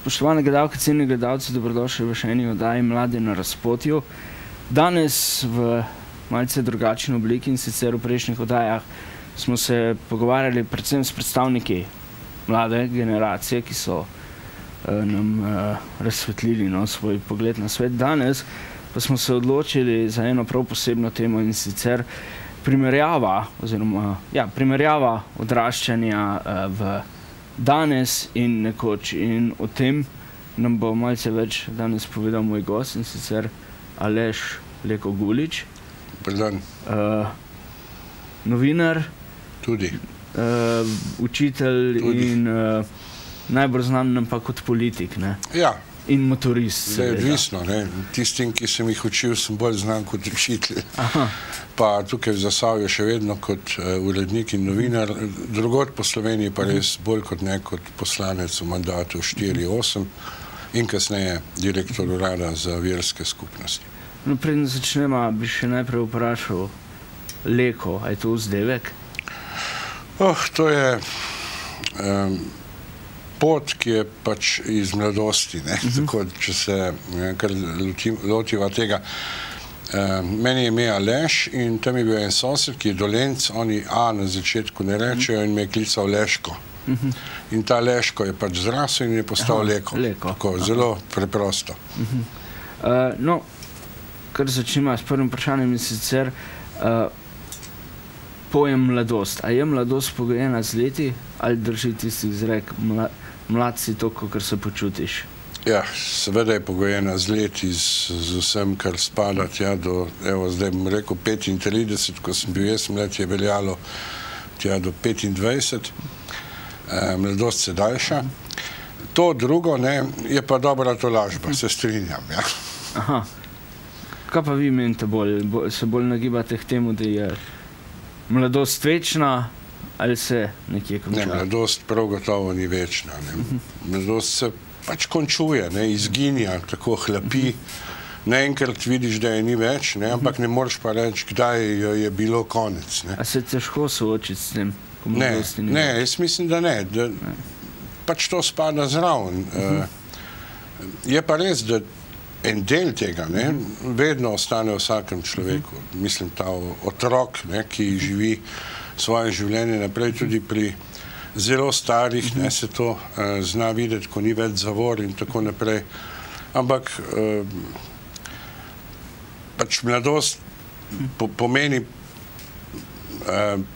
Spoštovane gledalke, cenjeni gledalci, dobrodošli v še eni oddaji Mladi na razpotju. Danes v malce drugačni obliki in sicer v prejšnjih oddajah smo se pogovarjali predvsem s predstavniki mlade generacije, ki so nam razsvetlili svoj pogled na svet. Danes pa smo se odločili za eno prav posebno temo in sicer primerjava odraščanja v danes in nekoč. In o tem nam bo malce več danes povedal moj gost, in sicer Aleš Leko Gulič. Novinar. Tudi. Učitelj tudi. In najbolj znan nam pa kot politik, ne? Ja. In motorist. Odvisno, ne. Tistim, ki sem jih učil, sem bolj znan kot učitelj. Aha. Pa tukaj v Zasavju še vedno kot urednik in novinar. Drugod po Sloveniji pa res bolj kot ne kot poslanec v mandatu 4-8 in kasneje direktor urada za verske skupnosti. No, preden začnemo, bi še najprej vprašal Leko, a je to vzdevek? To je pot, ki je pač iz mladosti, ne. Tako, če se kar lotiva tega. Meni je ime Aleš in tam je bil en sosed, ki je Dolenc, oni A na začetku ne rečejo in me je klical Leško. In ta Leško je pač zrasel in je postal Leko. Tako, zelo preprosto. No, kar začnemo s prvim vprašanjem, in sicer pojem mladost. A je mladost pogojena z leti ali drži tisti izrek mlad si toliko, kar se počutiš? Ja, seveda je pogojena z leti, z vsem, kar spada tja do, evo, zdaj bom rekel 35, ko sem bil jaz mlad, je veljalo tja do 25. Mladost se daljša. To drugo, ne, je pa dobra tolažba, se strinjam, ja. Aha. Kaj pa vi menite se bolj nagibate k temu, da je mladost večna ali se nekje konča? Ne, mladost prav gotovo ni večna, ne. Mladost se pač končuje, ne, izginja, tako hlapi. Naenkrat vidiš, da je ni več, ne, ampak ne moreš pa reči, kdaj je bilo konec, ne. A se težko soočiti s tem? Ne, jaz mislim, da ne. Pač to spada zraven. Je pa res, da en del tega, ne, vedno ostane v vsakem človeku. Mislim, ta otrok, ne, ki živi svoje življenje naprej, tudi pri zelo starih, ne, se to zna videti, ko ni več zavor in tako naprej. Ampak pač mladost pomeni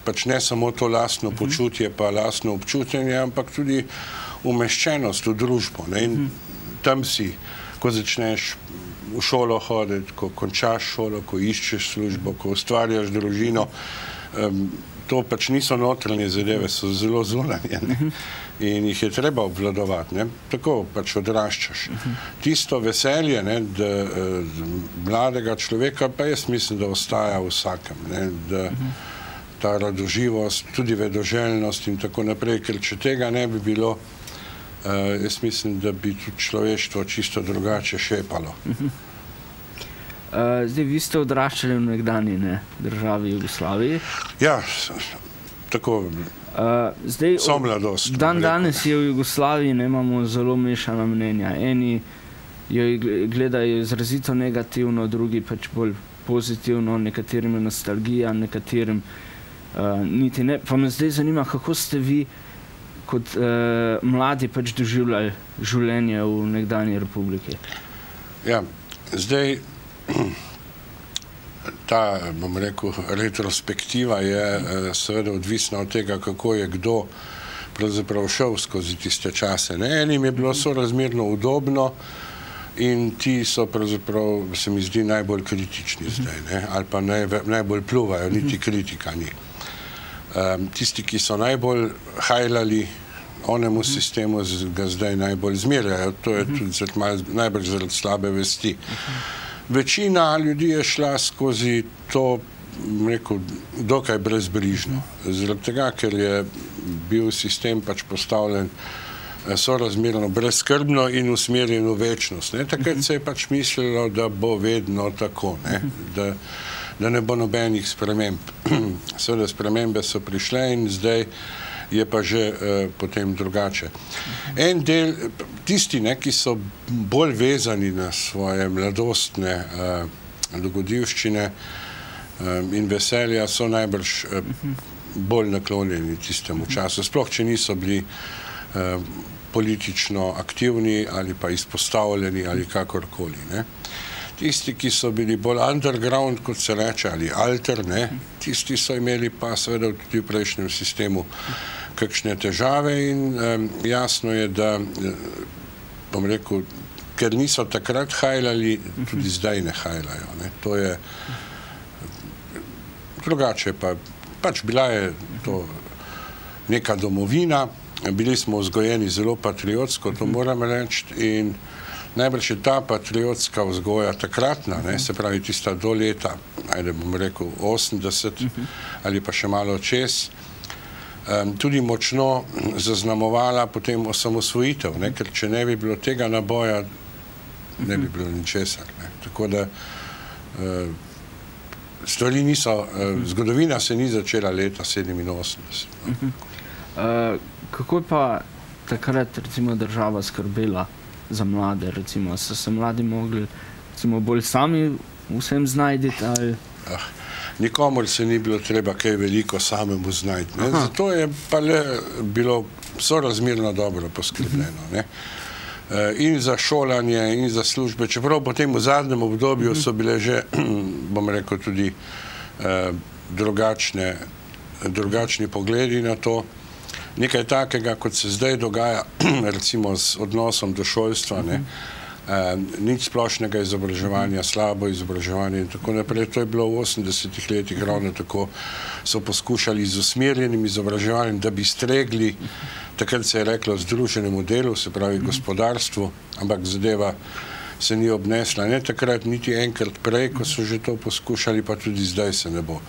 pač ne samo to lastno počutje pa lastno občutenje, ampak tudi umeščenost v družbo, ne, in tam si, ko začneš v šolo hoditi, ko končaš šolo, ko iščeš službo, ko ustvarjaš družino, to pač niso notranje zadeve, so zelo zunanje, ne, in jih je treba obvladovati, ne, tako pač odraščaš. Tisto veselje, ne, mladega človeka, pa jaz mislim, da ostaja v vsakem, ne, da ta radoživost, tudi vedoželjnost in tako naprej, ker če tega ne bi bilo, jaz mislim, da bi tudi človeštvo čisto drugače šepalo. Zdaj, vi ste odraščali v nekdanji državi Jugoslaviji. Ja, tako, so mladost. Danes je v Jugoslaviji, imamo zelo mešana mnenja. Eni jo gledajo izrazito negativno, drugi pač bolj pozitivno, nekaterim je nostalgija, nekaterim niti ne. Pa me zdaj zanima, kako ste vi kot mladi pač doživljali življenje v nekdanji republiki? Ja, zdaj ta, bom rekel, retrospektiva je seveda odvisna od tega, kako je kdo pravzaprav šel skozi tiste čase. Enim je bilo sorazmerno udobno in ti so pravzaprav, se mi zdi, najbolj kritični zdaj, ne, ali pa najbolj pluvajo, niti kritika ni. Tisti, ki so najbolj hajlali onemu sistemu, ga zdaj najbolj zmerjajo. To je tudi najbolj zaradi slabe vesti. Večina ljudi je šla skozi to, rekel, dokaj brezbrižno. Zaradi tega, ker je bil sistem pač postavljen sorazmerno brezskrbno in usmerjen v večnost. Takrat se je pač mislilo, da bo vedno tako, da ne bo nobenih sprememb. Seveda spremembe so prišle in zdaj je pa že potem drugače. En del, tisti, ki so bolj vezani na svoje mladostne dogodivščine in veselja, so najbrž bolj naklonjeni tistemu času. Sploh, če niso bili politično aktivni ali pa izpostavljeni ali kakorkoli. Tisti, ki so bili bolj underground, kot se reče, ali alter, tisti so imeli pa seveda tudi v prejšnjem sistemu kakšne težave in jasno je, da, bom rekel, ker niso takrat hajlali, tudi zdaj ne hajlajo. To je drugače, pač bila je to neka domovina, bili smo vzgojeni zelo patriotsko, to moram reči, in najbrž je ta patriotska vzgoja takratna, se pravi tista do leta, ajde bom rekel 80 ali pa še malo čez, tudi močno zaznamovala potem osamosvojitev, ker če ne bi bilo tega naboja, ne bi bilo ničesar. Tako da stvari niso, zgodovina se ni začela leta 87. Kako je pa takrat recimo država skrbela za mlade, recimo, so se mladi mogli recimo bolj sami vsem znajditi ali... Nikomor se ni bilo treba kaj veliko samemu znajti. Zato je pa le bilo sorazmerno dobro poskrbljeno. In za šolanje, in za službe. Čeprav potem v zadnjem obdobju so bile že, bom rekel, tudi drugačni pogledi na to. Nekaj takega, kot se zdaj dogaja, recimo z odnosom do šolstva, nič splošnega izobraževanja, slabo izobraževanje in tako naprej. To je bilo v 80-ih letih ravno tako. So poskušali z usmerjenim izobraževanjem, da bi stregli, takrat se je reklo, združenemu delu, se pravi gospodarstvu, ampak zadeva se ni obnesla. Ne takrat, niti enkrat prej, ko so že to poskušali, pa tudi zdaj se ne bo.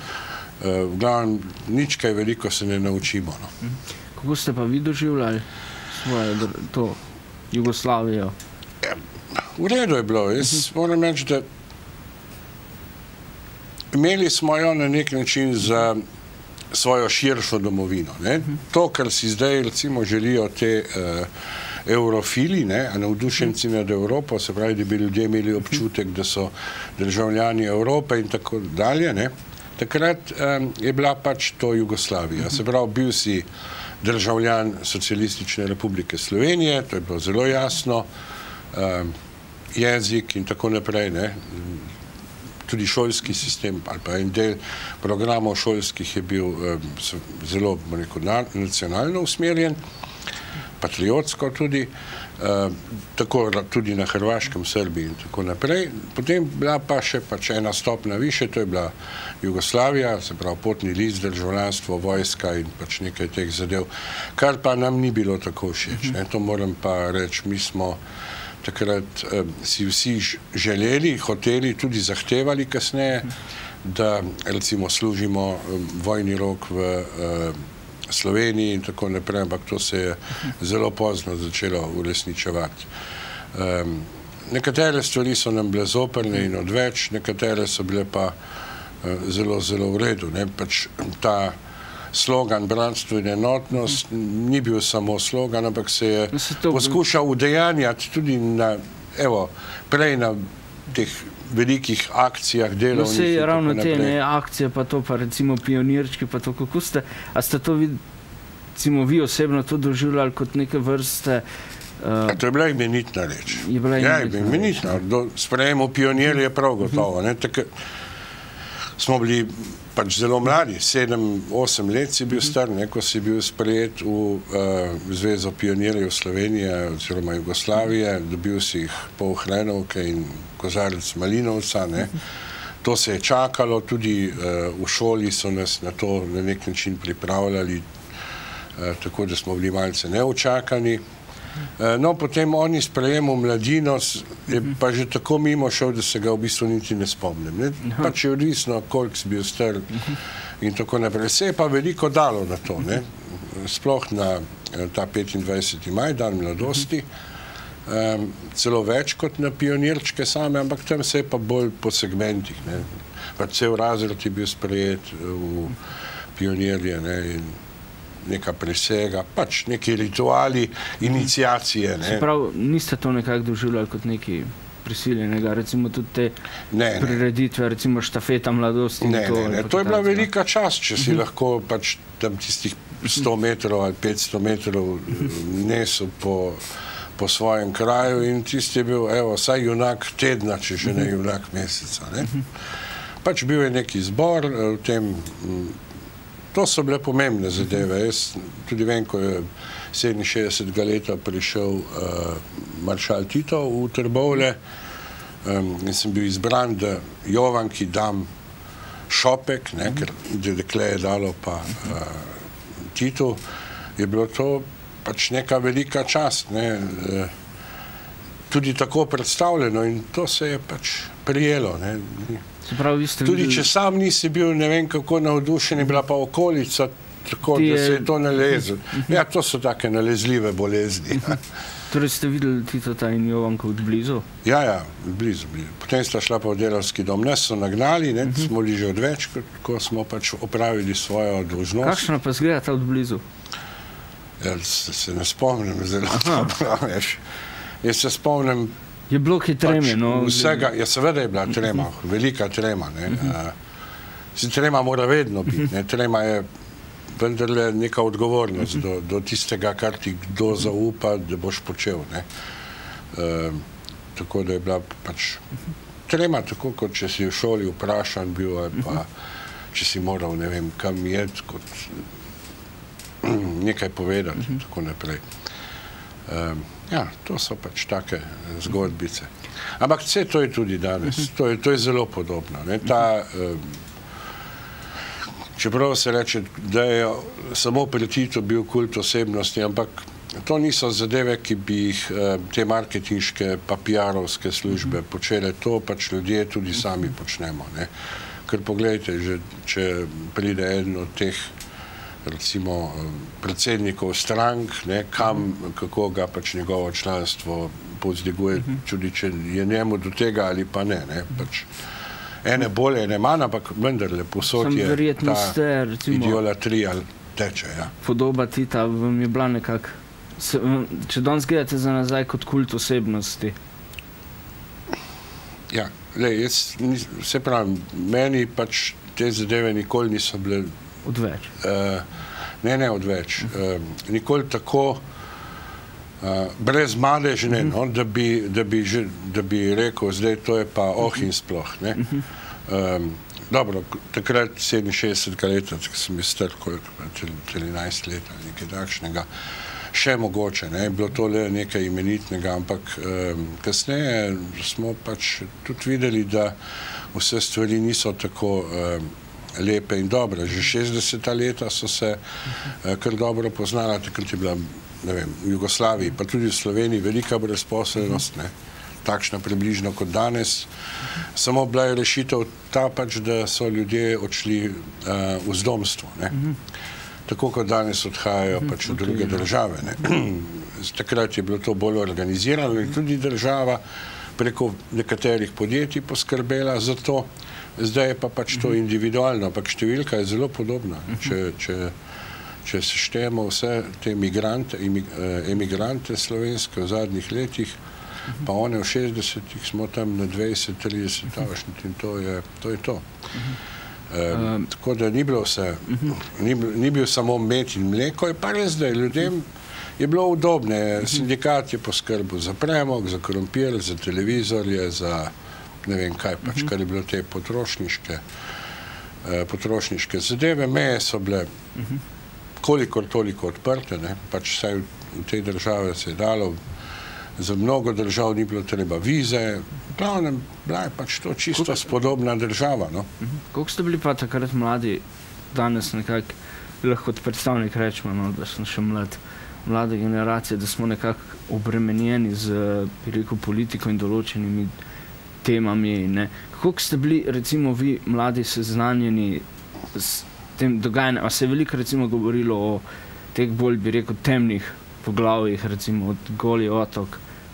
V glavnem, nič kaj veliko se ne naučimo. Kako ste pa vi doživljali svojo to Jugoslavijo? V redu je bilo. Jaz moram reči, da imeli smo jo na nek način za svojo širšo domovino. To, kar si zdaj recimo želijo te eurofili, navdušenci nad Evropo, se pravi, da bi ljudje imeli občutek, da so državljani Evrope in tako dalje. Takrat je bila pač to Jugoslavija. Se pravi, bil si državljan Socialistične republike Slovenije, to je bilo zelo jasno, jezik in tako naprej, tudi šolski sistem ali pa en del programov šolskih je bil zelo, bom rekel, nacionalno usmerjen, patriotsko tudi, tako tudi na Hrvaškem, Srbiji in tako naprej. Potem bila pa še pač ena stopnja više, to je bila Jugoslavija, se pravi potni list, državljanstvo, vojska in pač nekaj teh zadev, kar pa nam ni bilo tako všeč. To moram pa reči, mi smo takrat si vsi želeli, hoteli, tudi zahtevali kasneje, da recimo služimo vojni rok v Sloveniji in tako naprej, ampak to se je zelo pozno začelo uresničevati. Nekatere stvari so nam bile zoprne in odveč, nekatere so bile pa zelo, zelo v redu. Pač ta slogan bratstvo in enotnost ni bil samo slogan, ampak se je poskušal udejanjati tudi na, evo, prej na teh velikih akcijah, delovnih in tako naprej. Ravno te akcije, pa to, pa recimo pionirčki, pa to, kako ste, a ste to vi osebno to doživljali kot neke vrste? To je bila imenitna reč. Ja, imenitna. Do sprejemu pionirja je prav gotovo. Smo bili pač zelo mladi, 7-8 let si bil star, ko si bil sprejet v Zvezo pionirjev Slovenije oziroma Jugoslavije, dobil si jih pol hrenovke in kozarec malinovca. To se je čakalo, tudi v šoli so nas na to na nek način pripravljali, tako da smo bili malce neučakani. No, potem oni sprejemu mladino je pa že tako mimo šel, da se ga v bistvu niti ne spomnim. Pač je odvisno, koliko si bil star in tako naprej. Se je pa veliko dalo na to, sploh na ta 25. maj, dan mladosti, celo več kot na pionirčke same, ampak tam se je pa bolj po segmentih. Pač cel razred je bil sprejet v pionirje in neka presega, pač neki rituali, iniciacije. Se pravi, niste to nekako doživljali kot neki prisiljenega, recimo tudi te prireditve, recimo štafeta mladosti? Ne, to je bila velika čast, če si lahko pač tam tistih 100 metrov ali 500 metrov nesel po svojem kraju in tisti je bil, evo, vsaj junak tedna, če že ne junak meseca. Pač bil je neki zbor, v tem, to so bile pomembne zadeve. Jaz tudi vem, ko je 67. leta prišel maršal Tito v Trbovlje in sem bil izbran, da Jovanki dam šopek, ker dekle je dalo pa Titu, je bilo to pač neka velika čast, tudi tako predstavljeno in to se je pač prijelo. Tudi če sam nisi bil, ne vem kako navdušen, je bila pa okolica tako, da se je to nalezlo. Ja, to so take nalezljive bolezni. Torej ste videli Titota in Jovanko od blizu? Ja, blizu. Potem sta šla pa v delavski dom. Nas so nagnali, smo bili že odveč, ko smo pač opravili svojo dolžnost. Kakšna pa zgledata od blizu? Se ne spomnim zelo dobro, veš. Jaz se spomnim je bilo kaj treme, no? Vsega, ja seveda je bila trema, velika trema. Trema mora vedno biti, trema je vendarle neka odgovornost do tistega, kar ti kdo zaupa, da boš počel. Tako da je bila pač trema, tako kot če si v šoli vprašan bil, ali pa če si moral, ne vem, kam jeti, kot nekaj povedati, tako naprej. Ja, to so pač take zgodbice. Ampak vse to je tudi danes, to je zelo podobno. Čeprav se reče, da je samo pri Titu bil kult osebnosti, ampak to niso zadeve, ki bi jih te marketinške pa PR-ovske službe počele, to pač ljudje tudi sami počnemo. Ker pogledajte, že če pride eden od teh recimo predsednikov strank, kako ga pač njegovo članstvo povzdiguje, tudi če je njemu do tega ali pa ne. Ene bolje, ene manj, ampak vendarle posod je ta idolatrija teče. Podoba Tita vam je bila nekako, če danes gledate za nazaj kot kult osebnosti? Ja, se pravim, meni pač te zadeve nikoli niso bile odveč. Ne odveč. Nikoli tako brez madežne, da bi rekel, zdaj to je pa in sploh. Dobro, takrat 67 leta, ko sem bil star, 13 let ali nekaj takšnega, še mogoče, je bilo to le nekaj imenitnega, ampak kasneje smo pač tudi videli, da vse stvari niso tako lepe in dobre. Že 60. leta so se kar dobro poznala, takrat je bila, ne vem, v Jugoslaviji, pa tudi v Sloveniji velika brezposelnost, takšna približno kot danes. Samo bila je rešitev ta pač, da so ljudje odšli v zdomstvo. Tako kot danes odhajajo pač v druge države. Takrat je bilo to bolj organizirano in tudi država preko nekaterih podjetij poskrbela za to. Zdaj je pa pač to individualno, ampak številka je zelo podobna. Če seštejemo vse te emigrante slovenske v zadnjih letih, pa one v 60-ih smo tam na 20-30 tašnih in to je to. Tako da ni bilo vse, ni bil samo med in mleko, je pa res, da ljudem je bilo udobne. Sindikat je poskrbel za premog, za krompir, za televizorje, za ne vem kaj pač, kar je bilo te potrošniške zadeve. Meje so bile kolikor toliko odprte, pač vsaj v tej državi se je dalo, za mnogo držav ni bilo treba vize, glavnem, bila je pač to čisto spodobna država. Koliko ste bili pa takrat mladi, danes nekako, lahko kot predstavnik rečemo, da sem še mlade generacije, da smo nekako obremenjeni z politiko in določenimi temami. Kako ste bili, recimo, vi mladi seznanjeni s tem dogajanjem? A se je veliko, recimo, govorilo o teh bolj, bi rekel, temnih poglavjih, recimo, od Goli otok?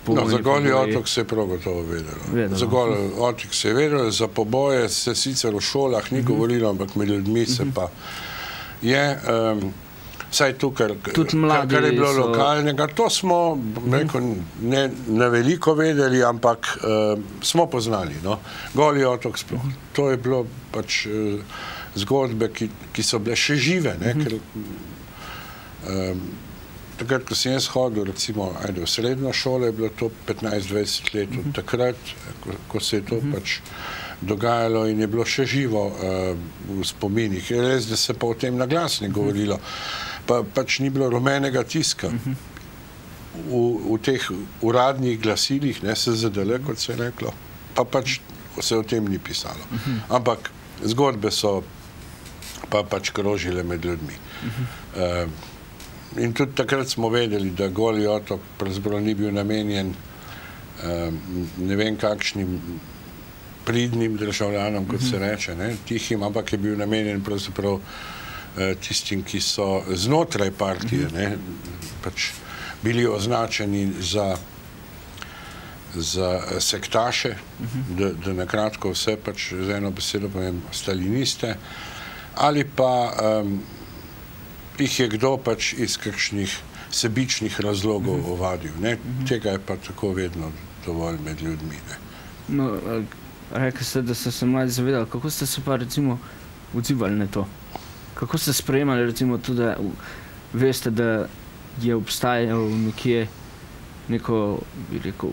Za Goli otok se je prav gotovo vedelo. Za Goli otok se je vedelo, za poboje se sicer v šolah ni govorilo, ampak med ljudmi se pa je. Vsaj tu, kar je bilo lokalnega. To smo, rekel, ne na veliko vedeli, ampak smo poznali. No? Goli otok sploh. To je bilo pač zgodbe, ki so bile še žive. Ne? Ker, takrat, ko sem jaz hodil, recimo, v srednjo šolo, je bilo to 15-20 let od takrat, ko se je to pač dogajalo in je bilo še živo v spominih. Je res, da se pa o tem na glas ni govorilo. Pač ni bilo rumenega tiska. V teh uradnih glasilih, ne SZDL, kot se je reklo, pa pač se o tem ni pisalo. Ampak zgodbe so pa pač krožile med ljudmi. In tudi takrat smo vedeli, da Goli otok pravzaprav ni bil namenjen ne vem kakšnim pridnim državljanom, kot se reče, ne, tihim, ampak je bil namenjen pravzaprav tistim, ki so znotraj partije, ne, pač bili označeni za sektaše, da nakratko vse pač z eno besedo povem staliniste, ali pa jih je kdo pač iz kakšnih sebičnih razlogov ovadil. Tega je pa tako vedno dovolj med ljudmi. No, rekli ste, da ste se mladi zavedali. Kako ste se pa recimo odzivali na to? Kako ste sprejemali recimo tudi, da veste, da je obstajal nekje neko, bi rekel,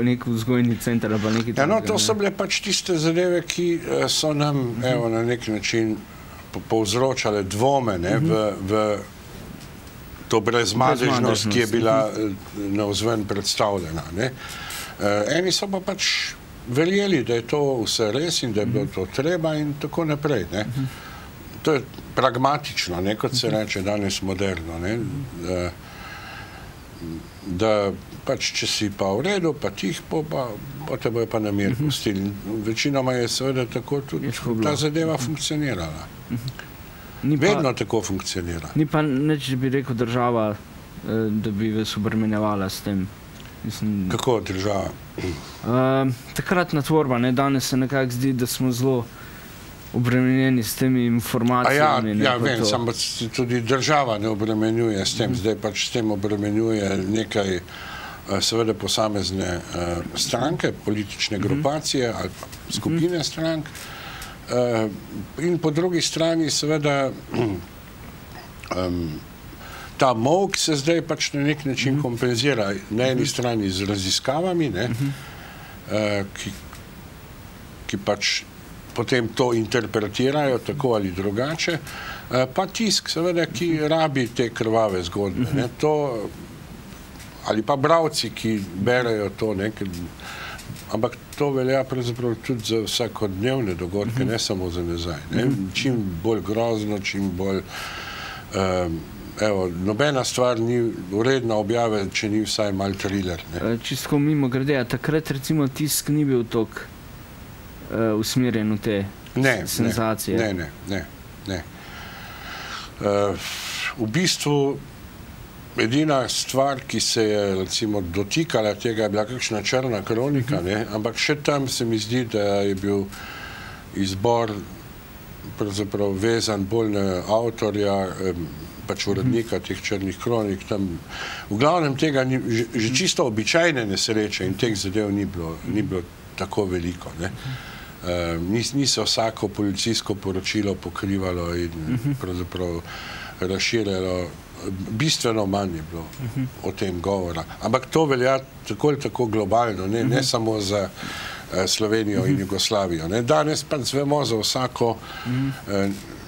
nek vzgojni center ali pa nekaj takega? No, to so bile pač tiste zadeve, ki so nam na nek način povzročale dvome v to brezmadežnost, ki je bila navzven predstavljena. Eni so pa pač verjeli, da je to vse res in da je bilo to treba in tako naprej. To je pragmatično, kot se reče danes moderno. Da pač, če si pa v redu, pa tih, pa te bojo pa na mir pustili. Večinoma je seveda tako tudi ta zadeva funkcionirala. Vedno tako funkcionira. Ni pa nič, bi rekel, država, da bi vas obremenjevala s tem. Kako država? Takratna tvorba, danes se nekako zdi, da smo zelo obremenjeni s temi informacijami. Ja, vem, samo tudi država ne obremenjuje s tem. Zdaj pač s tem obremenjuje nekaj seveda posamezne stranke, politične grupacije ali pa skupine strank. In po drugi strani seveda ta molk se zdaj pač na nek način kompenzira. Na eni strani z raziskavami, ki pač potem to interpretirajo tako ali drugače, pa tisk seveda, ki rabi te krvave zgodbe. Ali pa bralci, ki berejo to, ampak to velja pravzaprav tudi za vsakodnevne dogodke, ne samo za nazaj. Čim bolj grozno, čim bolj nobena stvar ni uredna objave, če ni vsaj mal thriller. Čisto mimo grede, a takrat recimo tisk ni bil toliko usmerjen v te senzacije? Ne. V bistvu edina stvar, ki se je recimo dotikala tega, je bila kakšna črna kronika, ampak še tam se mi zdi, da je bil izbor pravzaprav vezan bolj na avtorja, pač urednika teh črnih kronik. V glavnem tega, že čisto običajne nesreče in teh zadev ni bilo tako veliko. Ni se vsako policijsko poročilo pokrivalo in pravzaprav razširjalo. Bistveno manj je bilo o tem govora. Ampak to velja tako ali tako globalno, ne samo za Slovenijo in Jugoslavijo. Danes pa zvemo za vsako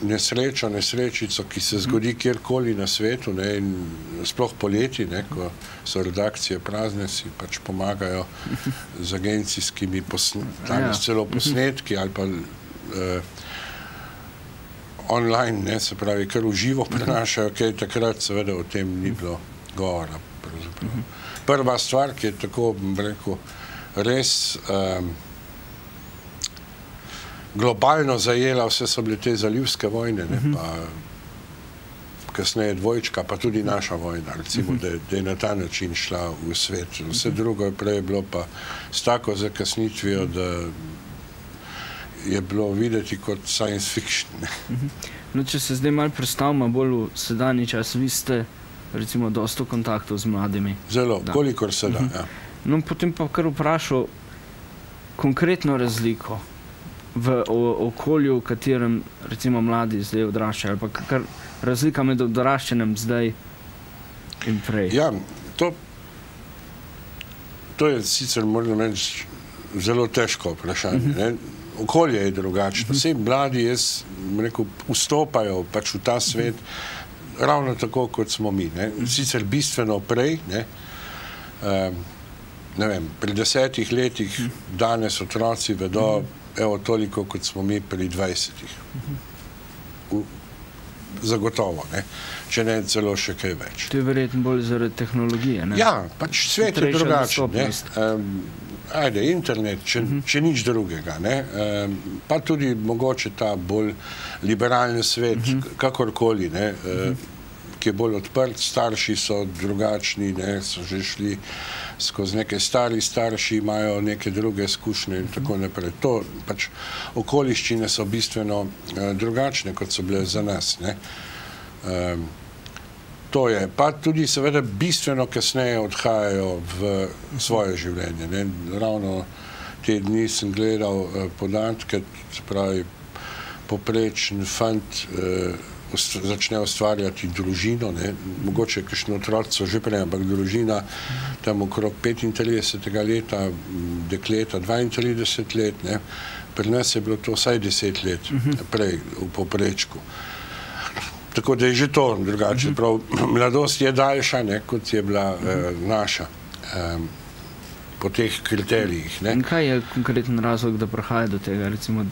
nesrečico, ki se zgodi kjerkoli na svetu, in sploh poleti, ko so redakcije prazne, si pač pomagajo z agencijskimi celo posnetki ali pa online, se pravi, kar v živo prenašajo, kaj takrat seveda o tem ni bilo govora. Prva stvar, ki je tako, bom rekel, res globalno zajela, vse so bile te zalivske vojne, pa kasneje dvojčka, pa tudi naša vojna, recimo, da je na ta način šla v svet. Vse drugo je prej bilo pa s tako zakasnitvijo, da je bilo videti kot science fiction. No, če se zdaj malo predstavimo bolj v sedanji čas, vi ste recimo dosto kontaktov z mladimi. Zelo, kolikor se da, ja. No, potem pa kar vprašal konkretno razliko v okolju, v katerem recimo mladi zdaj odraščajo, ali pa kar razlika med odraščanjem zdaj in prej. Ja, to je sicer, moram reči, zelo težko vprašanje, ne. Okolje je drugačno. Vsi mladi, jaz rekel, vstopajo pač v ta svet ravno tako, kot smo mi, ne. Sicer bistveno prej, ne. Ne vem, pri 10 letih danes otroci vedo, evo, toliko, kot smo mi pri 20. Zagotovo, ne. Če ne, celo še kaj več. To je verjetno bolj zaradi tehnologije, ne? Ja, pač svet je drugačen, ne. Ajde, internet, če nič drugega, ne. Pa tudi mogoče ta bolj liberalni svet, kakorkoli, ne, ki je bolj odprt, starši so drugačni, ne, so že šli skozi neke stari starši, imajo neke druge izkušnje in tako naprej. To pač okoliščine so bistveno drugačne, kot so bile za nas, ne. To je. Pa tudi seveda bistveno kasneje odhajajo v svoje življenje, ne. Ravno te dni sem gledal podatke, se pravi, poprečen fant začne ustvarjati družino, ne. Mogoče kakšen otroci so že prej, ampak družina tam okrog 35. leta, dekleta 32 let, ne. Pri nas je bilo to vsaj 10 let prej v povprečku. Tako da je že to drugače. Prav, mladost je daljša, ne, kot je bila naša po teh kriterijih, ne. In kaj je konkreten razlog, da prihaja do tega, recimo,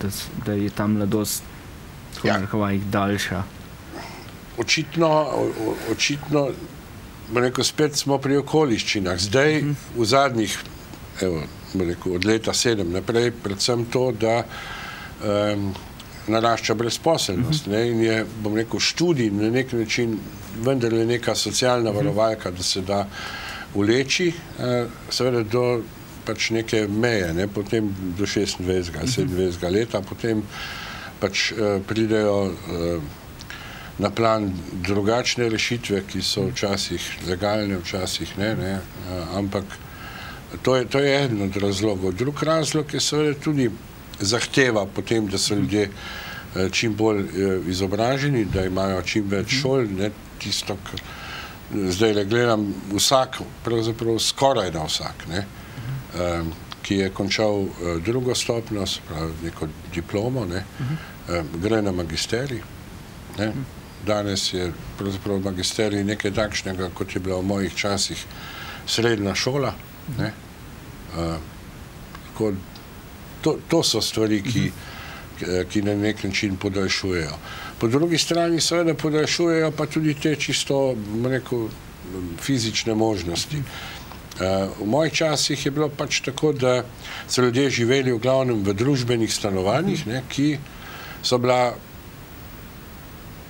da je ta mladost daljša? Očitno, rekel, spet smo pri okoliščinah. Zdaj, v zadnjih, evo, rekel, od leta 7 naprej, predvsem to, da narašča brezposelnost, ne, in je, bom rekel, študij na nek način vendarle neka socialna varovalka, da se da vleči, seveda do pač neke meje, ne, potem do 26. 27. leta, potem pač pridejo na plan drugačne rešitve, ki so včasih legalne, včasih ne, ampak to je eden od razlogov. Drug razlog je seveda tudi zahteva potem, da so ljudje čim bolj izobraženi, da imajo čim več šol, ne, tisto, kar zdaj gledam, vsak, pravzaprav skoraj da vsak, ne, ki je končal drugo stopnjo, se pravi neko diplomo, ne, gre na magisterij, ne. Danes je pravzaprav magisterij nekaj takšnega, kot je bila v mojih časih srednja šola, ne. Tako, to so stvari, ki na nek način podaljšujejo. Po drugi strani seveda podaljšujejo pa tudi te čisto, rekel, fizične možnosti. V mojih časih je bilo pač tako, da so ljudje živeli v glavnem v družbenih stanovanjih, ne, ki so bila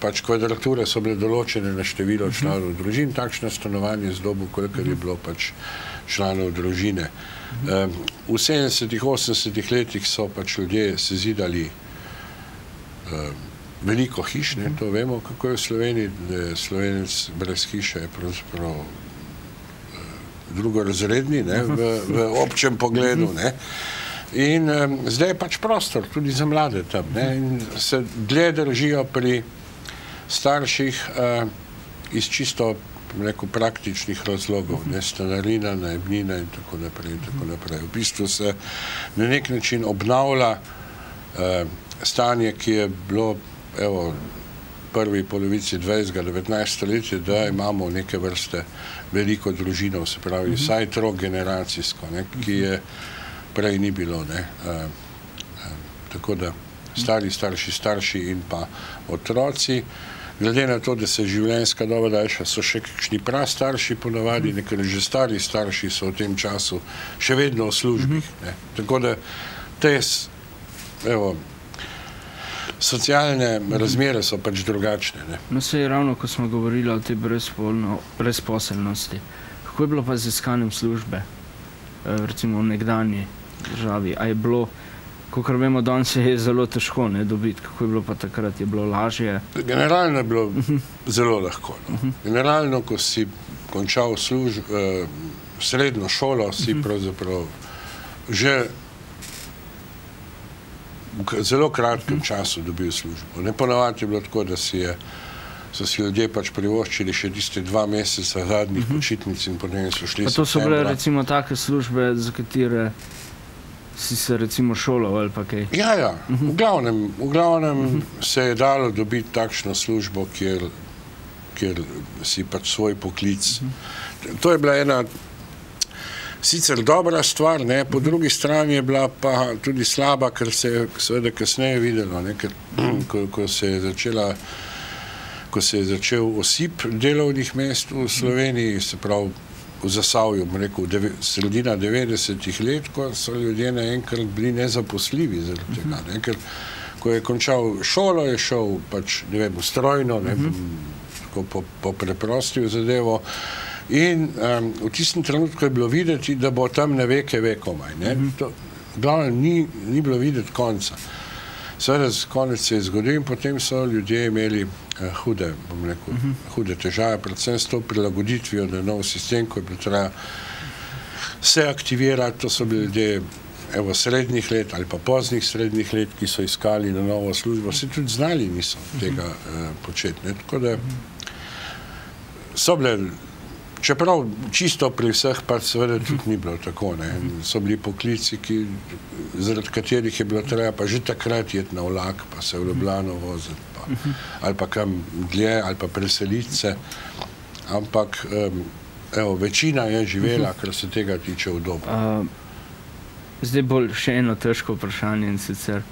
pač kvadrature so bile določene na število članov družin, takšno stanovanje z dobu, kolikor je bilo pač članov družine. V 70. 80. letih so pač ljudje sezidali veliko hiš, ne, to vemo, kako je v Sloveniji, da je Slovenec brez hiše pravzaprav drugorazredni, ne, v občem pogledu, ne. In zdaj je pač prostor tudi za mlade tam, ne, in se dlje držijo pri starših iz čisto, rekel, praktičnih razlogov, ne, stanarina, najemnina in tako naprej in tako naprej. V bistvu se na nek način obnavlja stanje, ki je bilo, evo, prvi polovici 20. 19. stoletja, da imamo neke vrste veliko družino, se pravi, vsaj trogeneracijsko, ne, ki je prej ni bilo, ne. Tako da starši in pa otroci. Glede na to, da se življenjska doba daljša, so še kakšni prastarši ponavadi, nekaj že stari starši so v tem času še vedno v službi. Tako da te, evo, socialne razmere so pač drugačne. Ne. No, se je ravno, ko smo govorili o tej brezposelnosti. Kako je bilo pa z iskanjem službe, recimo v nekdanji državi? A je bilo Kakor vemo, danes je zelo težko dobiti. Kako je bilo pa takrat? Je bilo lažje? Generalno je bilo zelo lahko. Generalno, ko si končal srednjo šolo, si pravzaprav že v zelo kratkem času dobil službo. Ponavadi je bilo tako, da so si ljudje pač privoščili še tiste 2 meseca zadnjih počitnic in potem so šli septembra. Pa to so bile recimo take službe, za katere si se recimo šolal ali pa kaj? Ja. V glavnem se je dalo dobiti takšno službo, kjer si pač svoj poklic. To je bila ena sicer dobra stvar, po drugi strani je bila pa tudi slaba, ker se je seveda kasneje videlo, ko se je začel osip delovnih mest v Sloveniji, se pravi v Zasavju, sredina 90-ih let, ko so ljudje naenkrat bili nezaposljivi zaradi tega. Ker ko je končal šolo, je šel pač, v strojno, po preprostil zadevo in v tistem trenutku je bilo videti, da bo tam ne veke komaj. Glavno, ni bilo videti konca. Seveda, konec se je zgodil in potem so ljudje imeli hude težave, predvsem s to prilagoditvijo na nov sistem, ko je bilo treba se aktivirati. To so bili ljudje srednjih let ali pa poznih srednjih let, ki so iskali na novo službo. Se tudi znali niso tega početi. Tako da so bile, čeprav čisto pri vseh pa seveda tudi ni bilo tako. So bili poklici, zaradi katerih je bilo treba pa že takrat jeti na vlak, pa se v Ljubljano voziti, ali pa kam dlje, ali pa preseliti se. Ampak večina je živela, kar se tega tiče udobno. Zdaj bolj še eno težko vprašanje in sicer,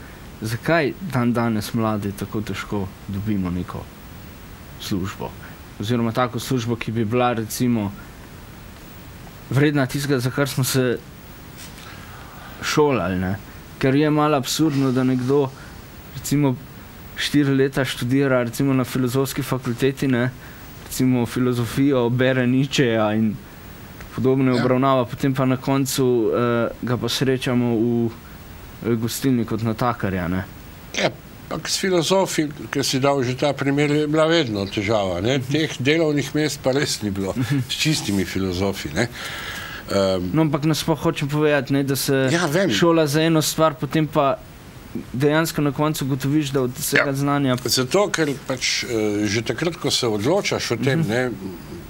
zakaj danes mladi tako težko dobimo neko službo? Oziroma tako službo, ki bi bila recimo vredna tistega, za kar smo se šolali. Ker je malo absurdno, da nekdo recimo 4 leta študira recimo na filozofski fakulteti, recimo filozofijo, bere Nietzscheja in podobne obravnava, potem pa na koncu ga pa srečamo v gostilni kot natakarja. Ampak s filozofi, ker si dal že ta primer, je bila vedno težava. Teh delovnih mest pa res ni bilo s čistimi filozofi. No, ampak nasploh hočem povedati, da se šola za eno stvar, potem pa dejansko na koncu gotoviš, da od vsega znanja... Zato, ker pač že takrat, ko se odločaš o tem,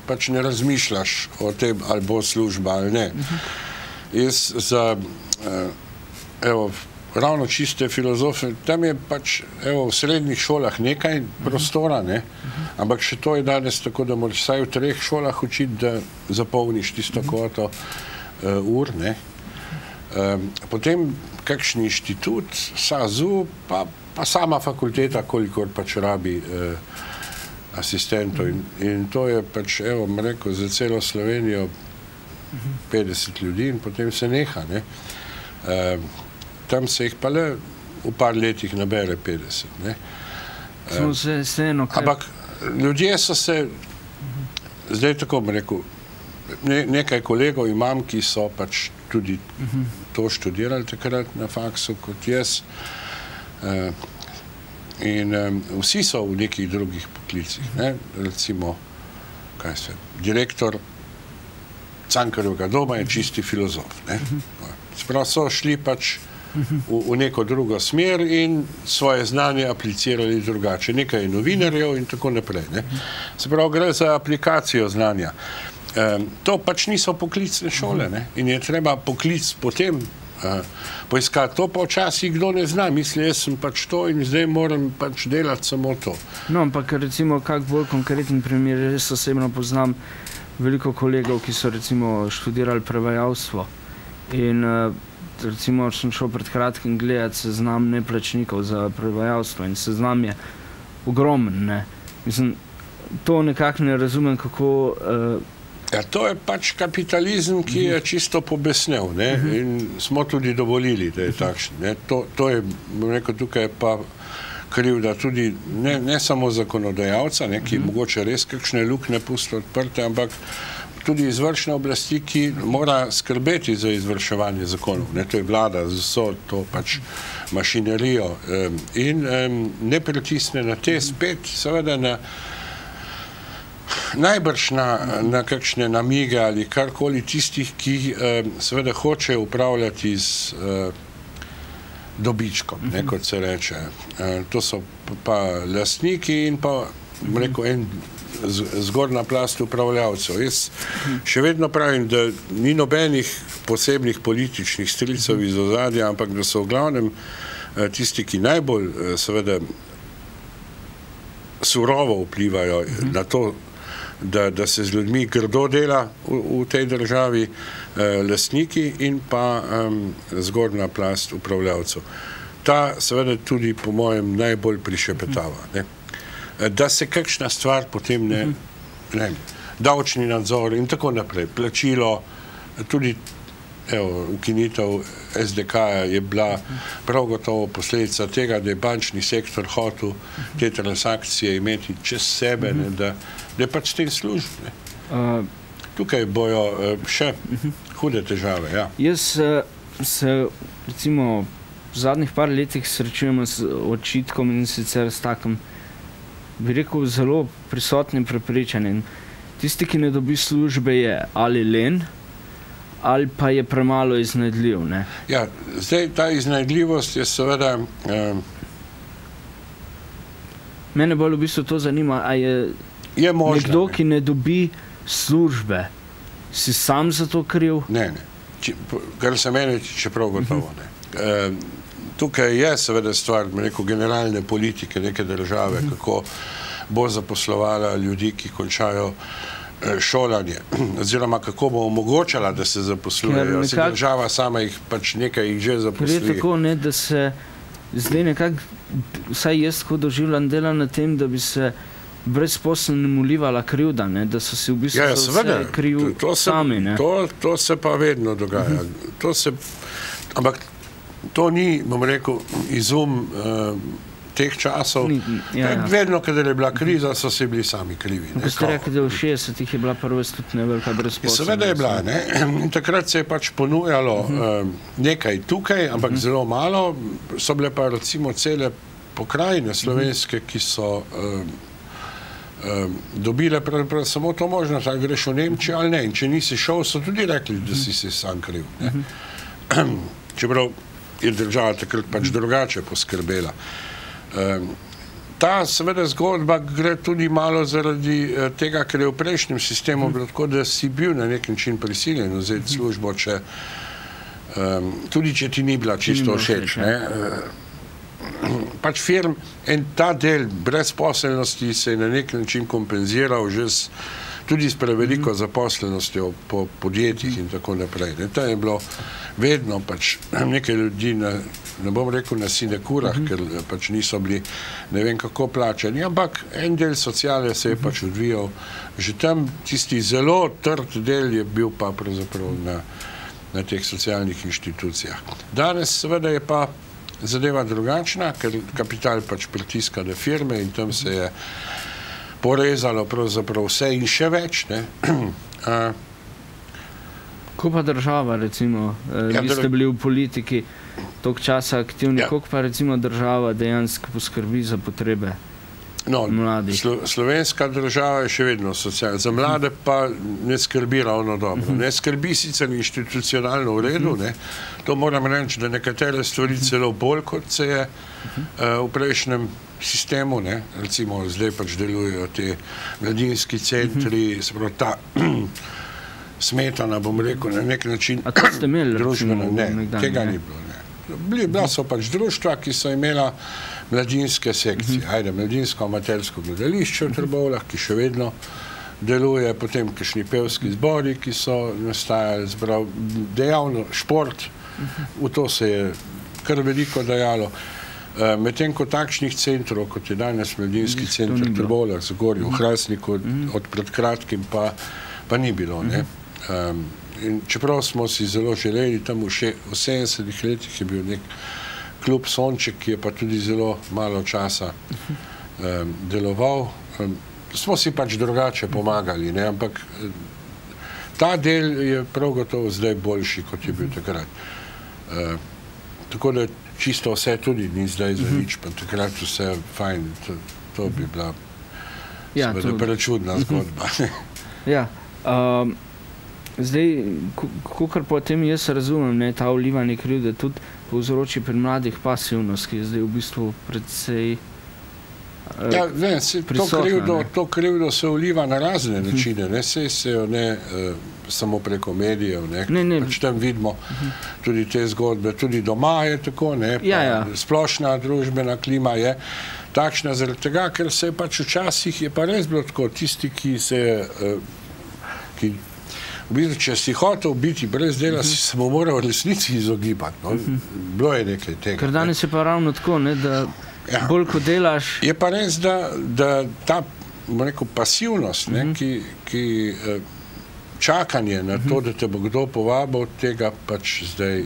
pač ne razmišljaš o tem, ali bo služba ali ne. Jaz za, ravno čiste filozofe, tam je pač, v srednjih šolah nekaj prostora, ampak še to je danes tako, da moraš vsaj v 3 šolah učiti, da zapolniš tisto kvoto ur, Potem kakšen inštitut, SAZU, pa sama fakulteta, kolikor pač rabi asistentov. In to je pač, rekel, za celo Slovenijo 50 ljudi in potem se neha. Tam se jih pa le v par letih nabere 50. Ampak ljudje so se, zdaj tako bom rekel, nekaj kolegov imam, ki so pač tudi to študirali takrat na faksu kot jaz. In vsi so v nekih drugih poklicih. Recimo, direktor Cankarjevega doma je čisti filozof. Sprav so šli pač v neko drugo smer in svoje znanje aplicirali drugače. Nekaj je novinarjev in tako naprej. Se pravi, gre za aplikacijo znanja. To pač niso poklicne šole in je treba poklic potem poiskati. To pa včasih kdo ne zna. Misli, jaz sem pač to in zdaj moram pač delati samo to. No, ampak recimo kak bolj konkreten primer, jaz osebno poznam veliko kolegov, ki so recimo študirali prevajalstvo in recimo sem šel pred kratkim gledati seznam neplačnikov za prevajalstvo in seznam je ogromen. Mislim, to nekako ne razumem, kako... To je pač kapitalizem, ki je čisto pobesnel in smo tudi dovolili, da je takšen. To je, bom rekel, tukaj pa krivda tudi ne samo zakonodajalca, ki mogoče res kakšne luknje pusti odprte, ampak tudi izvršne oblasti, ki mora skrbeti za izvrševanje zakonov. To je vlada z vso to pač mašinerijo in ne pritisne na te spet, seveda najbrž na kakšne namige ali karkoli tistih, ki seveda hočejo upravljati z dobičkom, kot se reče. To so pa lastniki in pa, rekel, zgornja plast upravljavcev. Jaz še vedno pravim, da ni nobenih posebnih političnih stricev iz ozadja, ampak da so v glavnem tisti, ki najbolj seveda surovo vplivajo na to, da se z ljudmi grdo dela v tej državi, lastniki in pa zgornja plast upravljavcev. Ta seveda tudi po mojem najbolj prišepetava. Da se kakšna stvar potem davčni nadzor in tako naprej, plačilo, tudi ukinitev SDK-ja je bila prav gotovo posledica tega, da je bančni sektor hotel te transakcije imeti čez sebe, da je pač s tem služb. Tukaj bojo še hude težave. Jaz se recimo v zadnjih par letih srečujemo z očitkom in sicer s takim, bi rekel, zelo prisotnim prepričanjem. Tisti, ki ne dobi službe, je ali len, ali pa je premalo iznajdljiv. Ja, zdaj ta iznajdljivost je seveda... Mene bolj v bistvu to zanima, a je nekdo, ki ne dobi službe, si sam za to kriv? Ne. Kar se mene tiče prav gotovo ne. Tukaj je seveda stvar, rekel, generalne politike neke države, kako bo zaposlovala ljudi, ki končajo šolanje, oziroma kako bo omogočala, da se zaposlujejo. Država sama jih pač nekaj jih že zaposli. Ker je tako, da se zdaj nekako, vsaj jaz ko doživljam, dela na tem, da bi se brezposelnim ulivala krivda, da so si v bistvu vse kriv sami. To se pa vedno dogaja. Ampak to ni, bom rekel, izum teh časov. Vedno, kadar je bila kriza, so si bili sami krivi. Ko ste rekli, da v 60-ih je bila prva stotna velika brezposelnost. Seveda je bila, in takrat se je pač ponujalo nekaj tukaj, ampak zelo malo. So bile pa recimo cele pokrajine slovenske, ki so dobile pravzaprav samo to možnost, ali greš v Nemčijo ali ne. In če nisi šel, so tudi rekli, da si sam kriv. Čeprav je država takrat pač drugače poskrbela. Ta seveda zgodba gre tudi malo zaradi tega, ker je v prejšnjem sistemu bilo tako, da si bil na nek način prisiljen vzeti službo, tudi če ti ni bila čisto všeč. Pač firm in ta del brezposelnosti se je na nek način kompenziral že tudi s preveliko zaposlenostjo po podjetjih in tako naprej. To je bilo vedno pač nekaj ljudi, ne bom rekel na sinekurah, ker pač niso bili ne vem kako plačani, ampak en del sociale se je pač odvijal. Že tam tisti zelo trd del je bil pa pravzaprav na teh socialnih inštitucijah. Danes seveda je pa zadeva drugačna, ker kapital pač pritiska na firme in tam se je porezalo pravzaprav vse in še več. Ko pa država, recimo, vi ste bili v politiki toliko časa aktivni, koliko pa recimo država dejansko poskrbi za potrebe mladih? Slovenska država je še vedno socialna. Za mlade pa ne skrbi ravno dobro. Ne skrbi sicer institucionalno v redu, to moram reči, da nekatere stvari celo bolj, kot se je v prejšnjem sistemu, recimo zdaj pač delujejo te mladinski centri, se pravi ta Smetana, bom rekel, na nek način a to ste imeli družbeno, tega ni bilo. Bila so pač društva, ki so imela mladinske sekcije. Mladinsko amatersko gledališče v Trbovljah, ki še vedno deluje, potem kakšni pevski zbori, ki so nastajali, dejavno šport, v to se je kar veliko dajalo. Medtem ko takšnih centrov, kot je danes mladinski center v Trbovljah, Zagorju, v Hrastniku, od pred kratkim pa ni bilo. In čeprav smo si zelo želeli, tam v 70-ih letih je bil nek klub Sonček, ki je pa tudi zelo malo časa deloval. Smo si pač drugače pomagali, ampak ta del je prav gotovo zdaj boljši, kot je bil takrat. Tako da čisto vse tudi ni zdaj za nič, pa takrat vse fajn, to bi bila prečudna zgodba. Ja, zdaj, kakor potem jaz razumem, ta vlivanje krivde tudi povzroči pri mladih pasivnost, ki je zdaj v bistvu predvsej prisotna. To krivdo se vliva na razne načine, ne se jo ne samo preko medijev, pač tam vidimo tudi te zgodbe, tudi doma je tako, splošna družbena klima je takšna zaradi tega, ker se je pač včasih je pa res bilo tako, tisti, ki se v bistvu, če si hotel biti brez dela, si se mu moral v resnici izogibati. Bilo je nekaj tega. Ker danes je pa ravno tako, da bolj ko delaš... Je pa res, da ta, bom rekel, pasivnost, ki čakanje na to, da te bo kdo povabil, tega pač zdaj,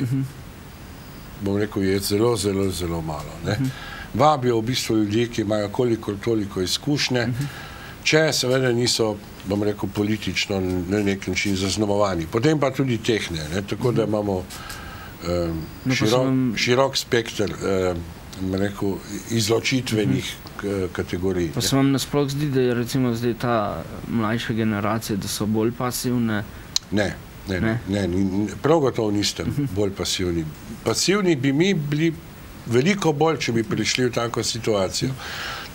bom rekel, je zelo, zelo, zelo malo. Vabijo v bistvu ljudi, ki imajo koliko toliko izkušnje, če seveda niso, bom rekel, politično na nek način zaznamovani. Potem pa tudi tehne, tako da imamo širok spekter, bom rekel, izločitvenih kategorij. Pa se vam nasploh zdi, da je recimo zdaj ta mlajša generacija, da so bolj pasivne? Ne, prav gotovo niste bolj pasivni. Pasivni bi mi bili veliko bolj, če bi prišli v tako situacijo.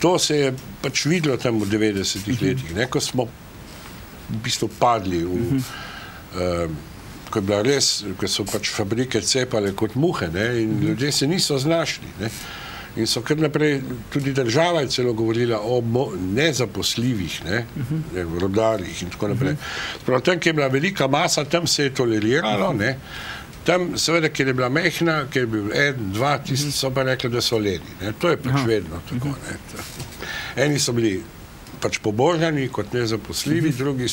To se je pač videlo tam v 90-ih letih, ko smo v bistvu padli, ko je bila res, ko so pač fabrike cepale kot muhe in ljudje se niso znašli. In so kar naprej, tudi država je celo govorila o nezaposljivih, rodarjih in tako naprej. Prav tam, kjer je bila velika masa, tam se je toleriralo, tam seveda, kjer je bila mehna, kjer je bil 1, 2, tisti so pa rekli, da so leni. To je pač vedno tako. Eni so bili pač pobožani kot nezaposljivi, drugi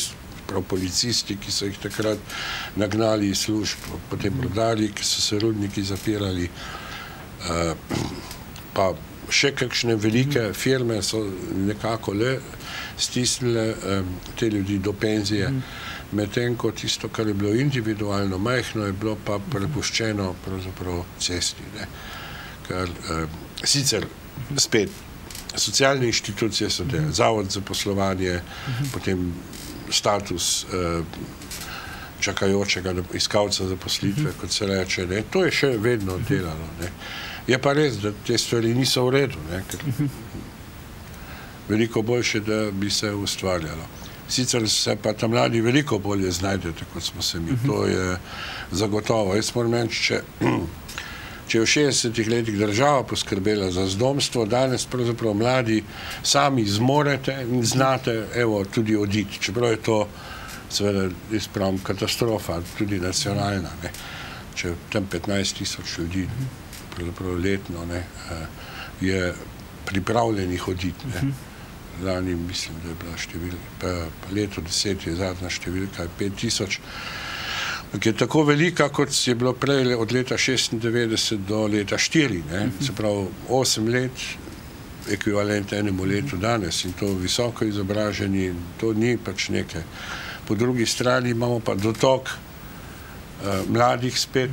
prav policisti, ki so jih takrat nagnali iz služb, potem rodarji, ki so se rudniki zapirali, pa še kakšne velike firme so nekako le stisnile te ljudi do penzije, medtem ko tisto, kar je bilo individualno majhno, je bilo pa prepuščeno pravzaprav cesti. Ker sicer spet socialne inštitucije so te, zavod za poslovanje, potem status čakajočega iskalca zaposlitve, kot se reče, to je še vedno delalo. Je pa res, da te stvari niso v redu, ker veliko boljše, da bi se ustvarjalo. Sicer se pa ta mladi veliko bolje znajdete, kot smo se mi. To je zagotovo. Jaz moram reči, če je v 60-ih letih država poskrbela za zdomstvo, danes pravzaprav mladi sami zmorete in znate tudi oditi. Čeprav je to seveda izpravim katastrofa, tudi nacionalna. Če tam 15,000 ljudi pravzaprav letno je pripravljenih oditi. Lani mislim, da je bila številka, leto 10 je zadnja številka, 5,000, ki je tako velika, kot je bilo prej od leta 96 do leta 4, se pravi 8 let, ekvivalent enemu letu danes in to visoko izobraženi, to ni pač nekaj. Po drugi strani imamo pa dotok mladih spet,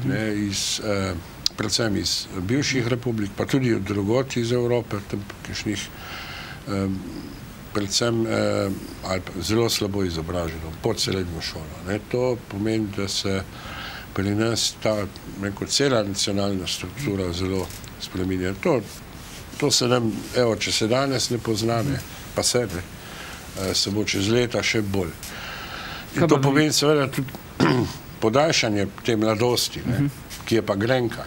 predvsem iz bivših republik, pa tudi od drugot iz Evrope, tam kakšnih predvsem zelo slabo izobraženo, pod srednjo šolo. To pomeni, da se pri nas ta cela nacionalna struktura zelo spreminja. To se nam, če se danes ne pozna, pa se bo čez leta še bolj. In to pomeni seveda tudi podaljšanje te mladosti, ki je pa grenka.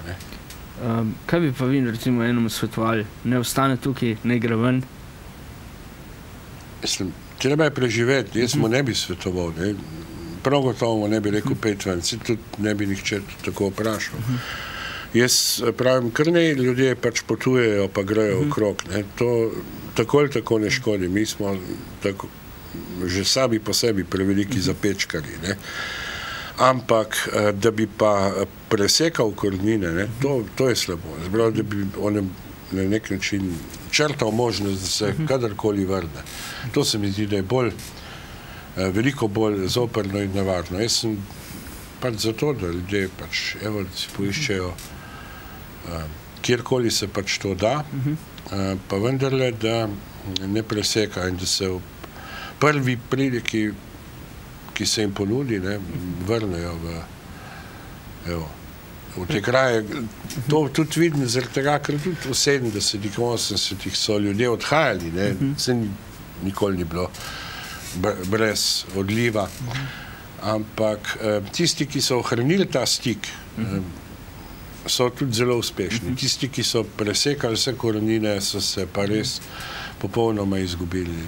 Kaj bi pa vi recimo enemu svetovali? Ne ostane tukaj, ne gre ven? Treba je preživeti, jaz mu ne bi svetoval, prav gotovo ne bi rekel 5 ven, tudi ne bi nihče tako vprašal. Jaz pravim, kar ne ljudje pač potujejo, pa grejo okrog, to tako ali tako ne škodi, mi smo že sami po sebi preveliki zapečkari, ampak da bi pa presekal korenine, to je slabo, zbrav, da bi onem na nek način črtal možnost, da se kadarkoli vrne. To se mi zdi, da je bolj veliko bolj zoprno in nevarno. Jaz sem pač zato, da ljudje pač, evo, da si poiščejo, kjerkoli se pač to da, pa vendarle, da ne preseka in da se v prvi priliki, ki se jim ponudi, ne, vrnejo v te kraje. To tudi vidim zaradi tega, ker tudi v 70-ih, 80-ih so ljudje odhajali, ne, se nikoli ni bilo brez odliva, ampak tisti, ki so ohranili ta stik, so tudi zelo uspešni. Tisti, ki so presekali vse korenine, so se pa res popolnoma izgubili.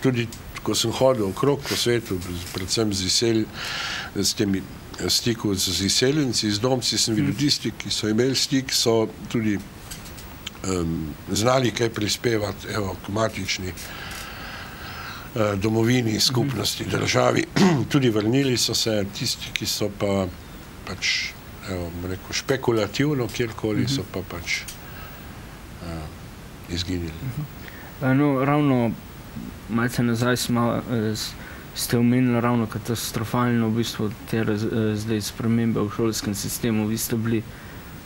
Tudi ko sem hodil okrog po svetu, predvsem s temi stiku z izseljenci, z domci, sem videl tisti, ki so imeli stik, so tudi znali kaj prispevati, evo, k matični domovini, skupnosti, državi. Tudi vrnili so se tisti, ki so pa pač, evo, rekel, špekulativno, kjerkoli so pa pač izginili. No, ravno malce nazaj ste omenili ravno katastrofalno v bistvu te zdaj spremembe v šolskem sistemu. Vi ste bili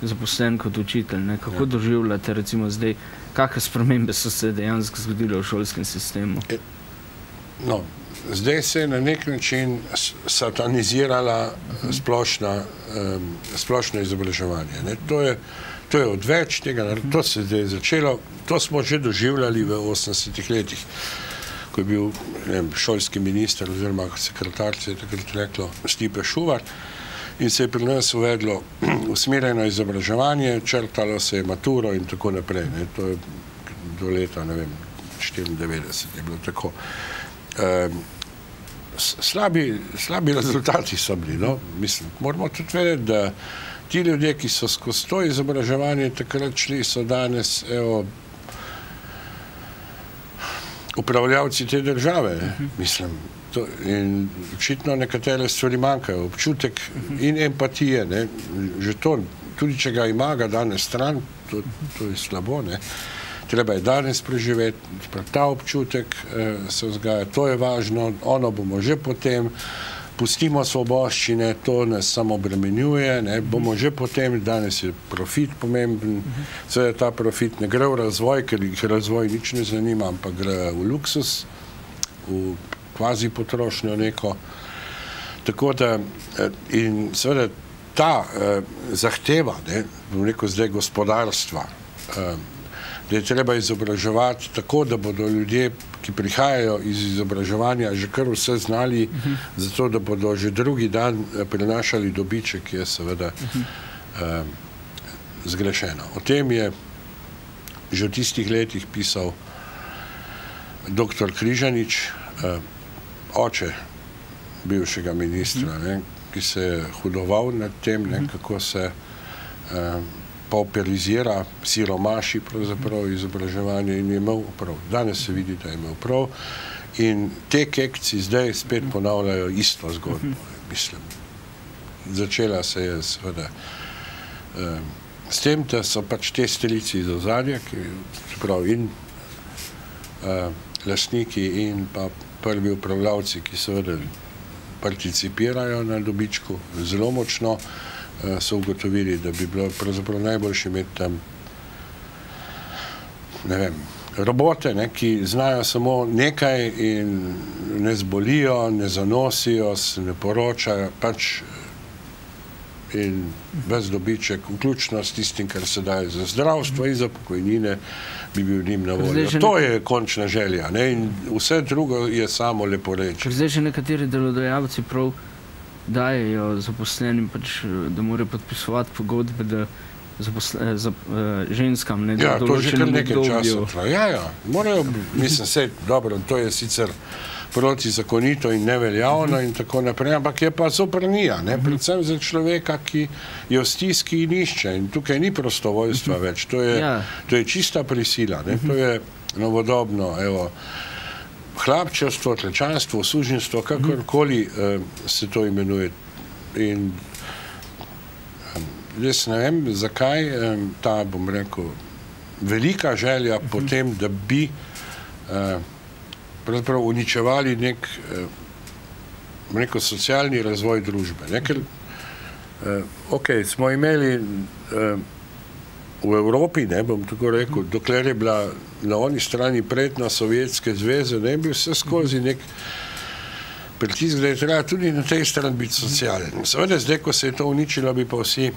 zaposlen kot učitelj, ne? Kako doživljate recimo zdaj, kakšne spremembe so se dejansko zgodile v šolskem sistemu? No, zdaj se je na nek način satanizirala splošno izobraževanje, ne? To je odveč tega, to se zdaj začelo, to smo že doživljali v 80-ih letih, ko je bil šolski minister oziroma sekretar, se je takrat reklo, Stipe Šuvar, in se je pri nas uvedlo usmerjeno izobraževanje, črtalo se je maturo in tako naprej. To je do leta, ne vem, 94 je bilo tako. Slabi rezultati so bili, no. Mislim, moramo tudi vedeti, da ti ljudje, ki so skozi to izobraževanje takrat šli, so danes, evo, upravljavci te države, mislim. In očitno nekatere stvari manjkajo. Občutek in empatije, ne. Že to, tudi če ga ima, ga danes stran, to je slabo, ne. Treba je danes preživeti, ta občutek se vzgaja, to je važno, ono bomo že potem, pustimo svoboščine, to nas samo obremenjuje, ne, bomo že potem, danes je profit pomemben, seveda ta profit ne gre v razvoj, ker jih razvoj nič ne zanima, ampak gre v luksus, v kvazi potrošnjo neko. Tako da, in seveda ta zahteva, ne, bom rekel zdaj gospodarstva, da je treba izobraževati tako, da bodo ljudje, ki prihajajo iz izobraževanja, že kar vse znali, zato da bodo že drugi dan prinašali dobiček, je seveda zgrešeno. O tem je že v tistih letih pisal dr. Križanič, oče bivšega ministra, ne, ki se je hudoval nad tem, ne, kako se pauperizira, siromaši pravzaprav izobraževanje in je imel prav. Danes se vidi, da je imel prav in te kekci zdaj spet ponavljajo isto zgodbo, mislim. Začela se je seveda s tem, da so pač te strici iz ozadja, ki pravi in lastniki in pa prvi upravljavci, ki seveda participirajo na dobičku zelo močno, so ugotovili, da bi bilo pravzaprav najboljše imeti tam, ne vem, robote, ne, ki znajo samo nekaj in ne zbolijo, ne zanosijo, se ne poročajo, pač in ves dobiček, vključno s tistim, kar se daje za zdravstvo in za pokojnine, bi bil njim na voljo. To je končna želja, ne, in vse drugo je samo lepo reči. Zdaj že nekateri delodajalci prav dajejo zaposlenim, pač, da morajo podpisovati pogodbe, da ženskam, ne, da določenem obdobju. Ja, morajo, mislim, se, dobro, to je sicer protizakonito in neveljavno in tako naprej, ampak je pa zoprnija, ne, predvsem za človeka, ki je v stiski in išče in tukaj ni prostovoljstva več, to je čista prisila, ne, to je novodobno, evo, hlapčevstvo, tlečanstvo, suženjstvo, kakorkoli se to imenuje. In jaz ne vem, zakaj ta, bom rekel, velika želja potem, da bi pravzaprav uničevali nek rekel, socialni razvoj družbe. Ne? Ker, smo imeli v Evropi, ne bom tako rekel, dokler je bila na oni strani predna Sovjetske zveze, ne bi vse skozi nek pritisk, da je treba tudi na tej strani biti socialen. Seveda, zdaj, ko se je to uničilo, bi pa vsi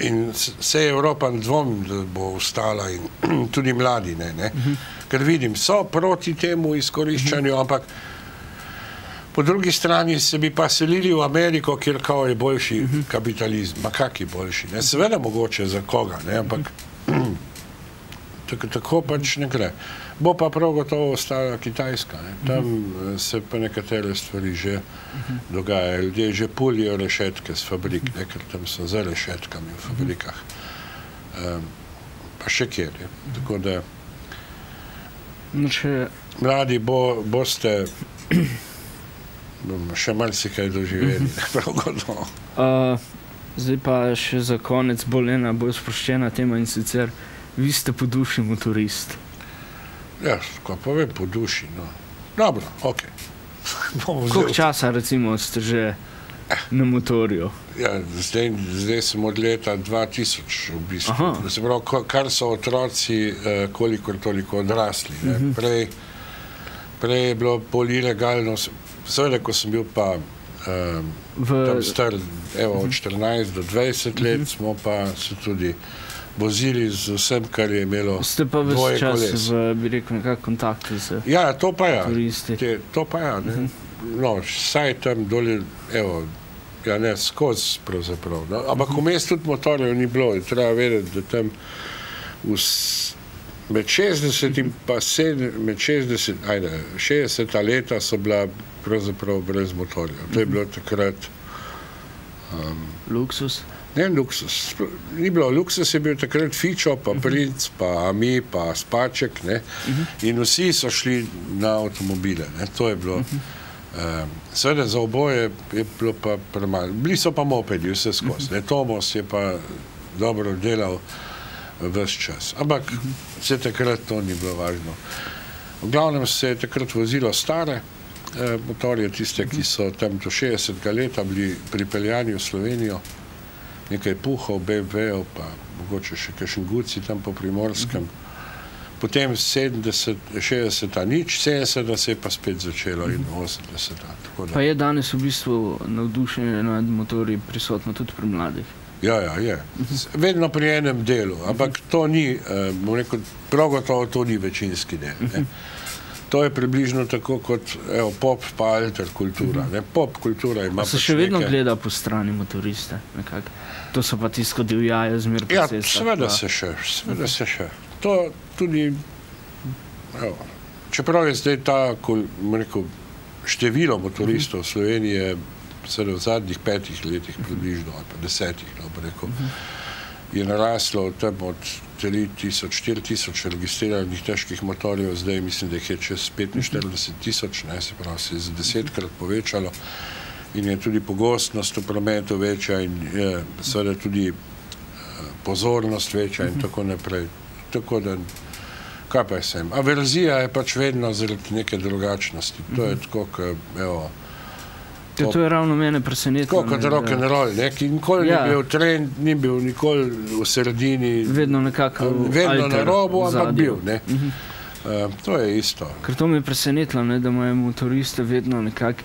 in se je Evropa dvomim, da bo ostala in tudi mladi, ne. Ker vidim, so proti temu izkoriščanju, ampak po drugi strani se bi pa selili v Ameriko, kjer kao je boljši kapitalizm. Ma kak je boljši? Ne? Seveda mogoče za koga, ne? Ampak tako pač ne gre. Bo pa prav gotovo ostala Kitajska. Ne? Tam se pa nekatere stvari že dogajajo. Ljudje že pulijo rešetke z fabrik, ne? Ker tam so za rešetkami v fabrikah. Pa še kjer je. Tako da mladi boste bomo še marsikaj doživeli, prav gotovo. Zdaj pa še za konec bolj sproščena tema in sicer vi ste po duši motorist. Ja, ko povem po duši, no. Dobro, okej. Koliko časa recimo ste že na motorju? Ja, zdaj sem od leta 2000 v bistvu. Se pravi, kar so otroci kolikor toliko odrasli. Prej je bilo bolj ilegalno. Seveda, ko sem bil pa tam star, od 14 do 20 let, smo pa se tudi vozili z vsem, kar je imelo dvoje koles. Ste pa ves čas bi rekel, nekak kontakti z turisti? Ja, to pa ja. To pa ja, ne. No, saj tam doli, ja ne, skozi pravzaprav. Ampak vmes tudi motorjev ni bilo. Treba vedeti, da tam med 60 in pa 60 leta so bila pravzaprav brez motorjev. To je bilo takrat luksus? Ne luksus. Ni bilo luksus, je bil takrat Fičo, pa Princ, pa Ami, pa Spaček, ne. In vsi so šli na avtomobile, ne. To je bilo. Seveda za oboje je bilo pa premalo. Bili so pa mopedi vse skozi. Tomos je pa dobro delal ves čas. Ampak se takrat to ni bilo važno. V glavnem se je takrat vozilo stare motorje, tiste, ki so tam do 60. leta bili pripeljani v Slovenijo, nekaj Puhov, BMW-ov, pa mogoče še kakšen Guci tam po Primorskem. Potem 70, 60-a nič, 70-a se je pa spet začelo in 80-a. Pa je danes v bistvu navdušenje nad motorji prisotno tudi pri mladih? Ja, je. Vedno pri enem delu, ampak to ni, bom rekel, prav gotovo to ni večinski del. To je približno tako kot pop pa alter kultura. Pop kultura ima pač nekaj... Se še vedno gleda po strani motoriste? To so pa tisto divjajo zmer po cestah? Ja, seveda se še. To tudi, čeprav je zdaj ta, število motoristov v Sloveniji je v zadnjih 5 letih približno, ali pa 10, je naraslo tam od 3.000, 4.000 registriranih težkih motorjev, zdaj mislim, da jih je čez 45.000, se pravi, se je za 10-krat povečalo in je tudi pogostnost v prometu večja in je seveda tudi pozornost večja in tako naprej. Tako da, kaj pa je sem? Averzija je pač vedno zaradi neke drugačnosti. To je tako, to je ravno mene presenetilo. Tako kot rock'n'roll, ki nikoli ni bil trend, ni bil nikoli v sredini. Vedno nekako vedno na robu, ampak bil. To je isto. Ker to mi je presenetilo, da imajo motoriste vedno nekako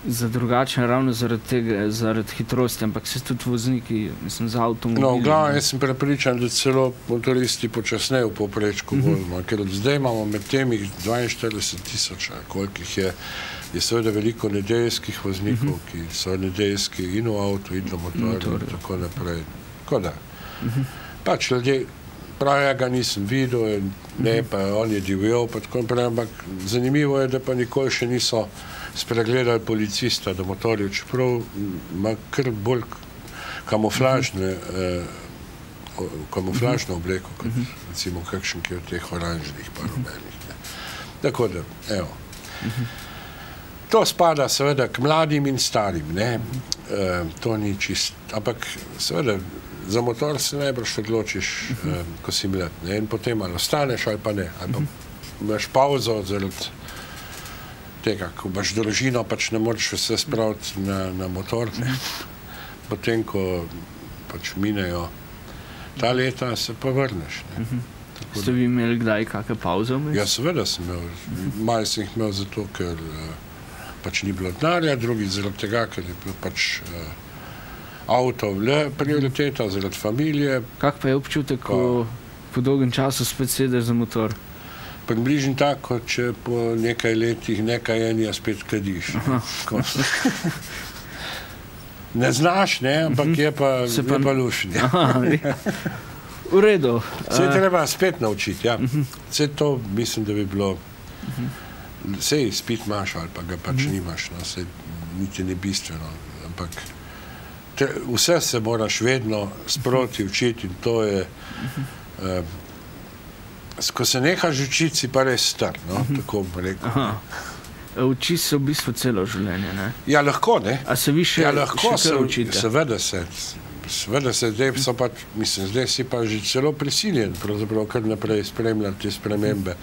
za drugačen, ravno zaradi tega, zaradi hitrosti, ampak se tudi vozniki, mislim, z avtomobili. No, v glavnem, jaz sem prepričan, da celo motoristi počasneje v povprečku vozimo, ker zdaj imamo med temi 42.000, kolikih je seveda veliko nedeljskih voznikov, ki so nedeljski in v avtu, in v motorju, in tako naprej. Tako da, pač ljudje, pravi, ja ga nisem videl, ne, pa on je divjal, pa tako naprej, ampak zanimivo je, da pa nikoli še niso spregledali policista do motorjev, čeprav ima kar bolj kamuflažno obleko, kot recimo kakšen, ki je od teh oranžnih pa rumenih. Tako da, To spada seveda k mladim in starim, ne. To ni čist, ampak seveda za motor se najbrž odločiš, ko si mlad, ne, in potem ali ostaneš ali pa ne, ali pa imaš pauzo zaradi tega, ko imaš družino, pač ne moreš vse spraviti na motor. Potem, ko pač minejo ta leta, se pa vrneš. Ste vi imeli kdaj kakšne pauze vmes? Ja, seveda sem imel. Malo sem jih imel zato, ker pač ni bilo denarja, drugi zaradi tega, ker je bil pač avto le prioriteta, zaradi familije. Kak pa je občutek, ko po dolgem času spet sedeš za motor? Približno tako, če po nekaj letih nekaj enja spet kadiš. Ne znaš, ne, ampak je pa lušen. V redu. Se je treba spet naučiti, ja. Vse to mislim, da bi bilo, sej spit imaš ali pa ga pač nimaš, no, sej niti ni bistveno, ampak vse se moraš vedno sproti učiti in to je, ko se nehaš učiti, si pa res star, no, tako bom rekel. Uči se v bistvu celo življenje, ne? Ja, lahko, ne. A se vi še kar učite? Seveda se, zdaj so pa, mislim, zdaj si pa že celo prisiljen, pravzaprav kar naprej spremljati te spremembe.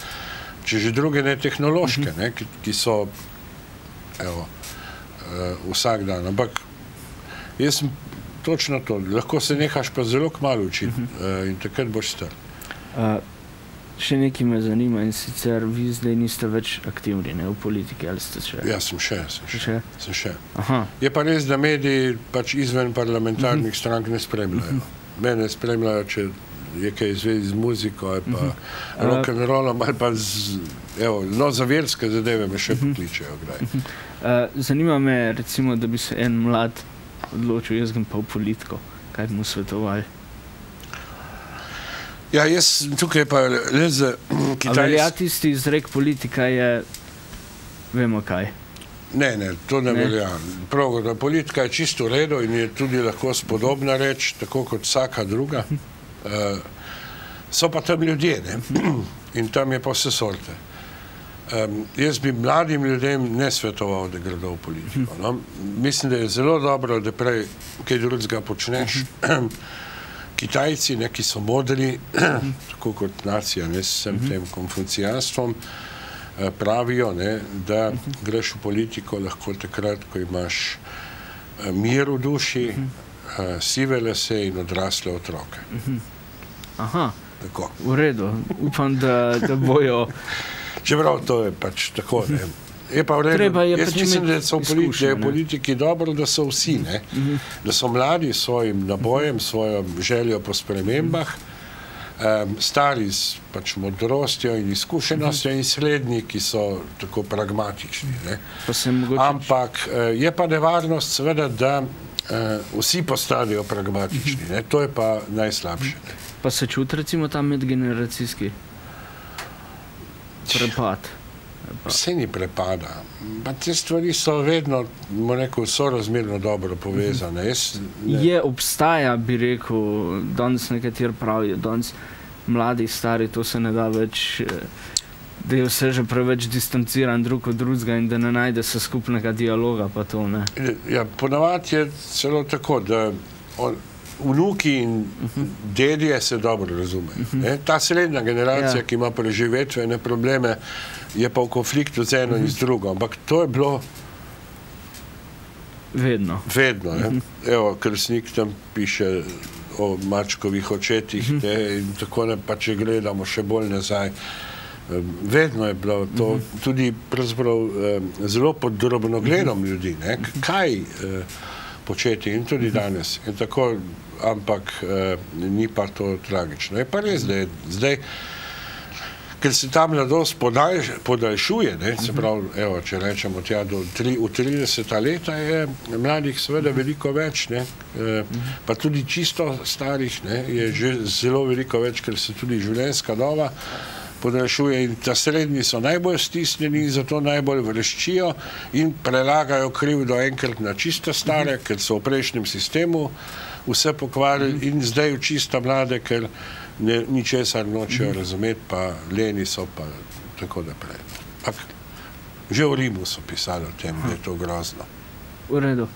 Če že druge ne tehnološke, ne, ki so, evo, vsak dan. Ampak jaz sem točno to, lahko se nehaš pa zelo kmalu učiti in takrat boš star. Še nekaj me zanima in sicer vi zdaj niste več aktivni, ne, v politiki, ali ste še? Ja, sem še. Je pa res, da mediji pač izven parlamentarnih strank ne spremljajo. Mene spremljajo, če je kaj zvezi z muziko ali pa rock'n'rollom ali pa za verske zadeve me še pokličejo kdaj. Zanima me, recimo, da bi se en mlad odločil, jaz grem pa v politiko. Kaj bi mu svetovali? Ja, jaz tukaj pa le za Kitajsko. A velja tisti izrek politika je, vemo kaj. Ne, to ne velja. Prav, da politika je čisto v redu in je tudi lahko spodobna reč, tako kot vsaka druga. So pa tam ljudje, ne? In tam je pa vse sorte. Jaz bi mladim ljudem ne svetoval, da gredo v politiko. No? Mislim, da je zelo dobro, da prej kaj drugega počneš. Kitajci, ki so modri, tako kot nacija, ne, s tem konfucijanstvom, pravijo, da greš v politiko lahko takrat, ko imaš mir v duši, sive lase in odrasle otroke. Aha, tako. V redu. Upam, da bojo... Čeprav to je pač tako, ne. Je pa v redu. Jaz mislim, da so v politiki dobro, da so vsi, ne. Da so mladi s svojim nabojem, svojo željo po spremembah, stari s pač modrostjo in izkušenostjo in srednji, ki so tako pragmatični, ne. Ampak je pa nevarnost seveda, da vsi postanejo pragmatični, ne. To je pa najslabše. Pa se čuti recimo ta medgeneracijski prepad? Vse ni prepada. Te stvari so vedno, bomo rekel, sorazmerno dobro povezane. Obstaja, bi rekel, danes nekateri pravijo, danes mladi, stari, to se ne da več, da je vse že preveč distanciran drug od drugega in da ne najde se skupnega dialoga, pa to ne. Ja, ponavadi je celo tako, da vnuki in dedje se dobro razumejo. Ta srednja generacija, ki ima preživetvene probleme, je pa v konfliktu z eno in z drugo. Ampak to je bilo vedno. Evo, Krsnik tam piše o mačkovih očetih in tako ne, pa če gledamo še bolj nazaj. Vedno je bilo to tudi pravzaprav zelo pod drobnogledom ljudi, kaj početi in tudi danes. In tako, ampak ni pa to tragično. Je pa res, da je zdaj, ker se ta mladost podaljšuje, se pravi, evo, če rečemo tja v 30 leta, je mladih seveda veliko več, pa tudi čisto starih je že zelo veliko več, ker se tudi življenjska doba podaljšuje in ta srednji so najbolj stisnjeni in zato najbolj vreščijo in prelagajo krivdo enkrat na čisto stare, ker so v prejšnjem sistemu vse pokvarili in zdaj v čisto mlade, ker ničesar nočejo razumeti, pa leni so, pa tako naprej. Že v Rimu so pisali o tem, da je to grozno. V redu.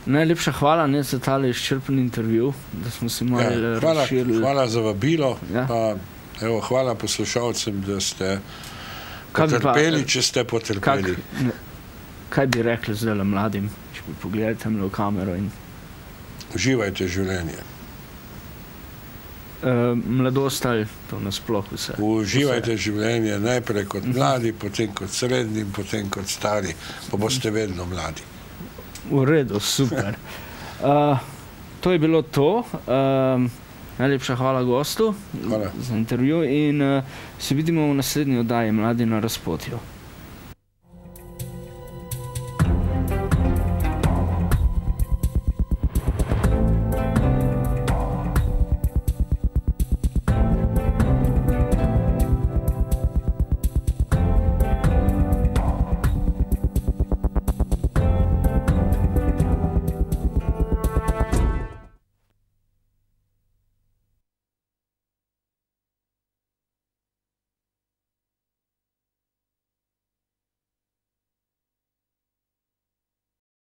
Najlepša hvala za tale izčrpen intervju, da smo se malo razširili. Hvala za vabilo, pa hvala poslušalcem, da ste potrpeli, če ste potrpeli. kaj bi rekli zdaj mladim, če bi pogledali tam v kamero in... Uživajte življenje. Mladost ali to nasploh vse? Uživajte življenje najprej kot mladi, potem kot srednji, potem kot stari, pa boste vedno mladi. V redu, super. To je bilo to. Najlepša hvala gostu za intervju in se vidimo v naslednji oddaji Mladi na razpotju.